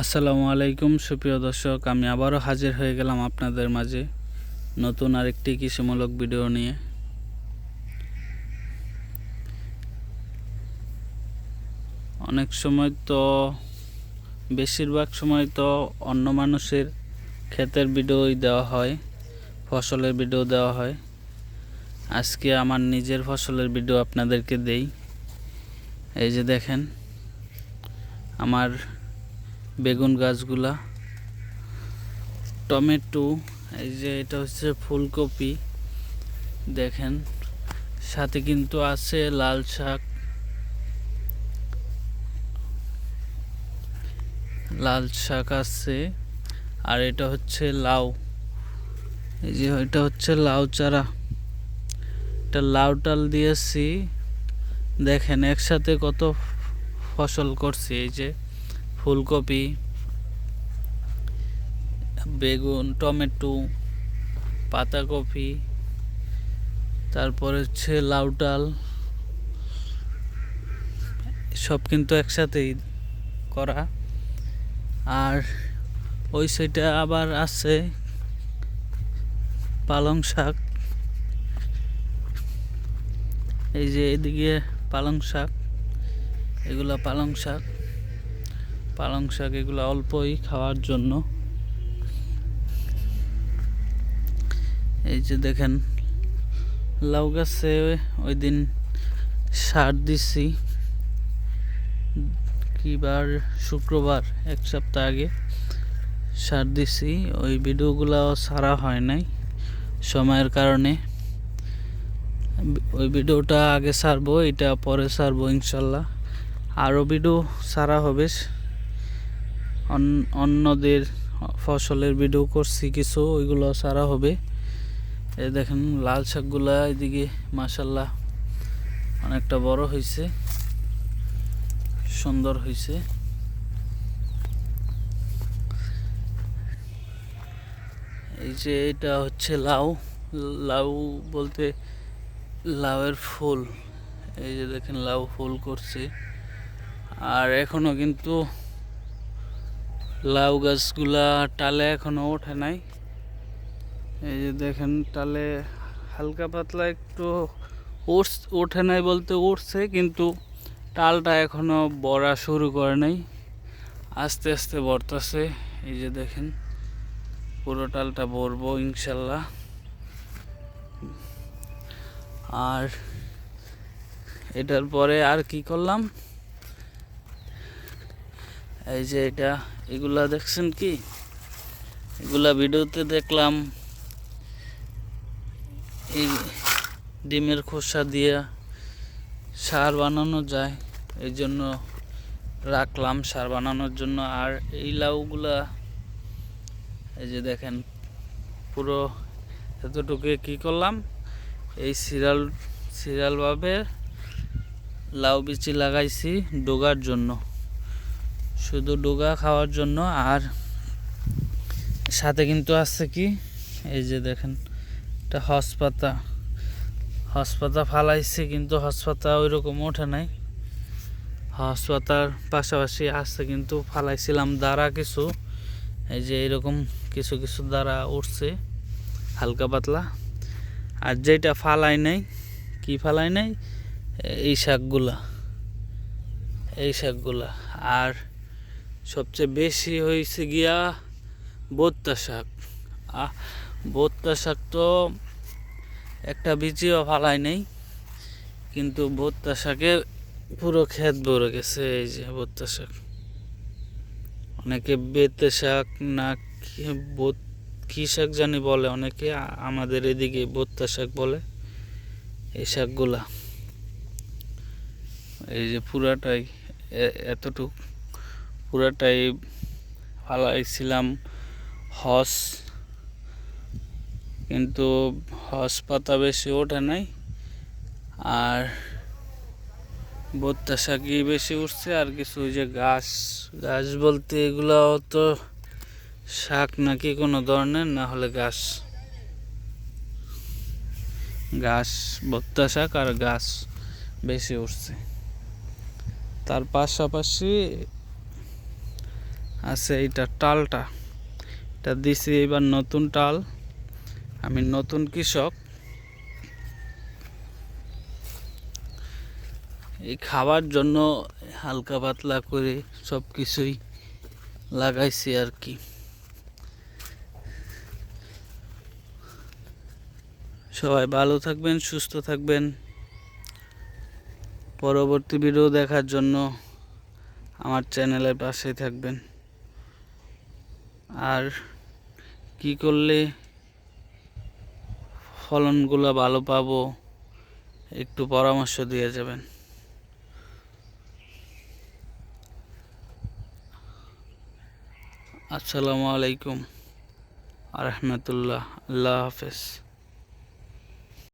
আসসালামু আলাইকুম সুপ্রিয় দর্শক, আমি আবারও হাজির হয়ে গেলাম আপনাদের মাঝে নতুন আরেকটি কৃষিমূলক ভিডিও নিয়ে। অনেক সময় তো বেশিরভাগ সময় তো অন্য মানুষের ক্ষেতের ভিডিওই দেওয়া হয়, ফসলের ভিডিও দেওয়া হয়। আজকে আমার নিজের ফসলের ভিডিও আপনাদেরকে দেই। এই যে দেখেন আমার বেগুন গাছগুলা, টমেটো, এই যে এটা হচ্ছে ফুলকপি দেখেন, সাথে কিন্তু আছে লাল শাক, আছে। আর এটা হচ্ছে লাউ, এই যে এটা হচ্ছে লাউ চারা, এটা লাউ টাল দিয়েছি। দেখেন একসাথে কত ফসল করছি। এই যে ফুলকপি, বেগুন, টমেটো, পাতাকপি, তারপরে হচ্ছে লাউ টাল, সব কিন্তু একসাথেই করা। আর ওই সাইডে আবার আছে পালং শাক, এই যে এদিকে পালং শাক, এগুলা পালং শাক এগুলা অল্পই খাওয়ার জন্য। এই যে দেখেন লাউ গাছে ওই দিন সার দিছি, কিবার শুক্রবার, এক সপ্তাহ আগে সার দিছি। ওই ভিডিওগুলো ছাড়া হয় নাই সময়ের কারণে। ওই ভিডিওটা আগে ছাড়বো, এটা পরে ছাড়বো ইনশাল্লাহ। আরও ভিডিও ছাড়া হবে, অন্যদের ফসলের ভিডিও করছি কিছু, ওইগুলো ছাড়া হবে। এই দেখেন লাল শাকগুলা এদিকে মাশাল্লাহ অনেকটা বড় হয়েছে, সুন্দর হয়েছে। এই যে এটা হচ্ছে লাউ, লাউ বলতে লাউয়ের ফুল। এই যে দেখেন লাউ ফুল করছে, আর এখনো কিন্তু লাউ গাছগুলা টালে এখনো ওঠে নাই। এই যে দেখেন টালে হালকা পাতলা একটু ওঠে নাই বলতে উঠছে, কিন্তু টালটা এখনো বড়া শুরু করে নাই, আস্তে আস্তে বড়তেছে। এই যে দেখেন পুরো টালটা ভরবো ইনশাল্লাহ। আর এটার পরে আর কি করলাম, এই যে এগুলা দেখছেন কি, এগুলা ভিডিওতে দেখলাম এই ডিমের খোসা দিয়ে সার বানানো যায়, এই জন্য রাখলাম সার বানানোর জন্য। আর এই লাউগুলা এই যে দেখেন পুরো এতটুকু কি করলাম, এই সিরিয়ালভাবে লাউ বিচি লাগাইছি ডোগার জন্য, শুধু ডোগা খাওয়ার জন্য। আর সাথে কিন্তু আছে কি, এই যে দেখেন এটা হসপাতা ফালাইছি, কিন্তু হসপাতা ওই রকম ওঠে নাই। হসপাতার পাশাপাশি আছে কিন্তু ফালাইছিলাম দাঁড়া কিছু, এই যে এরকম কিছু কিছু দাঁড়া উঠছে হালকা পাতলা। আর যেটা ফালাই নাই, কি ফালাই নাই, এই শাকগুলা। আর সবচেয়ে বেশি হয়েছে গিয়া বোত্তা শাক তো একটা বীজও ফালাই নেই, কিন্তু বোত্তা শাকে পুরো ক্ষেত ভরে গেছে। এই যে বোত্তা শাক, অনেকে বেতে শাক না কি শাক জানি বলে অনেকে, আমাদের এদিকে বোত্তা শাক বলে এই শাকগুলা। এই যে পুরাটাই পুরাটাই ফালাইছিলাম কিন্তু পাতা বেশি ওঠে নাই, আর বোত্তা শাকই বেশি উঠছে। আর কিছু ওই যে গাছ বলতে এগুলো তো শাক নাকি কোনো ধরনের, না হলে গাছ বোত্তা শাক আর গাছ বেশি উঠছে। তার পাশাপাশি আছে এইটা টালটা, এটা দিছি এবার নতুন টাল। আমি নতুন কৃষক, এই খাবার জন্য হালকা পাতলা করে সব কিছুই লাগাইছি আর কি। সবাই ভালো থাকবেন, সুস্থ থাকবেন। পরবর্তী ভিডিও দেখার জন্য আমার চ্যানেলের পাশেই থাকবেন। আর কি করলে ফলনগুলো ভালো পাবো একটু পরামর্শ দিয়ে যাবেন। আসসালামু আলাইকুম আ রহমতুল্লাহ। আল্লাহ হাফেজ।